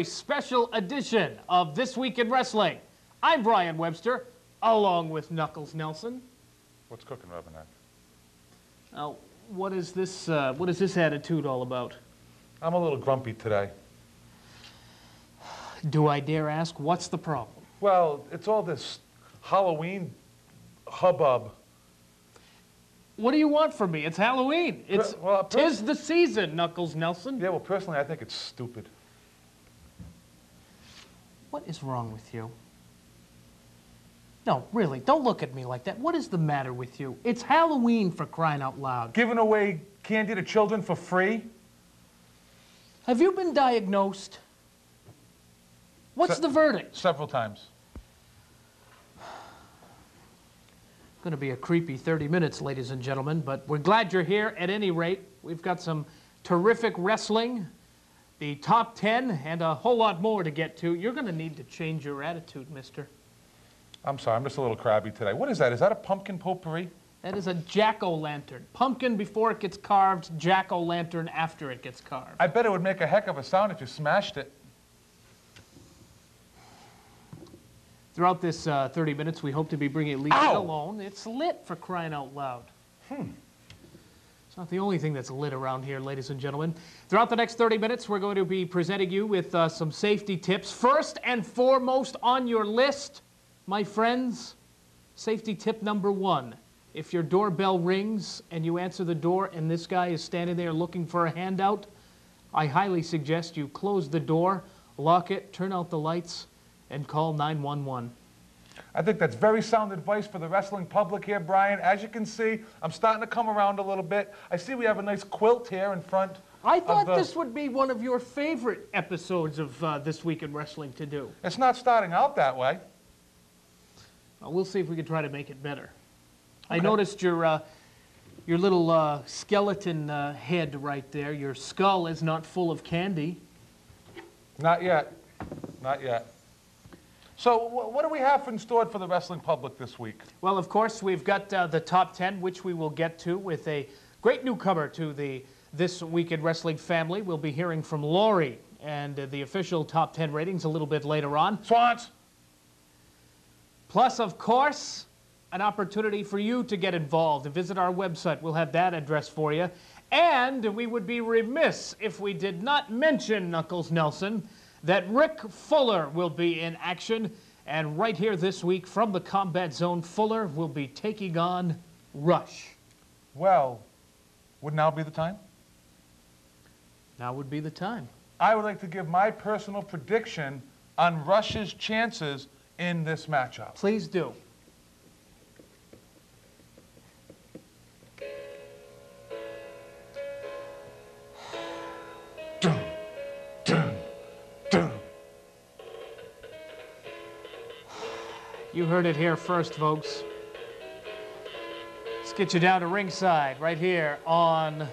special edition of This Week in Wrestling. I'm Brian Webster, along with Knuckles Nelson. What's cooking, Rubberneck? Now, what is this attitude all about? I'm a little grumpy today. Do I dare ask, what's the problem? Well, it's all this Halloween hubbub. What do you want from me? It's Halloween. Tis the season, Knuckles Nelson. Yeah, well, personally, I think it's stupid. What is wrong with you? No, really, don't look at me like that. What is the matter with you? It's Halloween, for crying out loud. Giving away candy to children for free? Have you been diagnosed? What's the verdict? Several times. Going to be a creepy 30 minutes, ladies and gentlemen, but we're glad you're here at any rate. We've got some terrific wrestling, the top 10, and a whole lot more to get to. You're going to need to change your attitude, mister. I'm sorry, I'm just a little crabby today. What is that? Is that a pumpkin potpourri? That is a jack-o'-lantern. Pumpkin before it gets carved, jack-o'-lantern after it gets carved. I bet it would make a heck of a sound if you smashed it. Throughout this 30 minutes, we hope to be bringing at least it alone. It's lit, for crying out loud. It's not the only thing that's lit around here, ladies and gentlemen. Throughout the next 30 minutes, we're going to be presenting you with some safety tips. First and foremost on your list, my friends, safety tip number 1. If your doorbell rings and you answer the door and this guy is standing there looking for a handout, I highly suggest you close the door, lock it, turn out the lights, and call 911. I think that's very sound advice for the wrestling public here, Brian. As you can see, I'm starting to come around a little bit. I see we have a nice quilt here in front. I thought this would be one of your favorite episodes of This Week in Wrestling to do. It's not starting out that way. Well, we'll see if we can try to make it better. Okay. I noticed your little skeleton head right there. Your skull is not full of candy. Not yet. Not yet. So what do we have in store for the wrestling public this week? Well, of course, we've got the top 10, which we will get to with a great newcomer to the This Week in Wrestling family. We'll be hearing from Lori and the official top 10 ratings a little bit later on. Swans! Plus, of course, an opportunity for you to get involved and visit our website. We'll have that address for you. And we would be remiss if we did not mention, Knuckles Nelson, that Rick Fuller will be in action. And right here this week from the Combat Zone, Fuller will be taking on Rush. Well, would now be the time? Now would be the time. I would like to give my personal prediction on Rush's chances in this matchup. Please do. You heard it here first, folks. Let's get you down to ringside right here on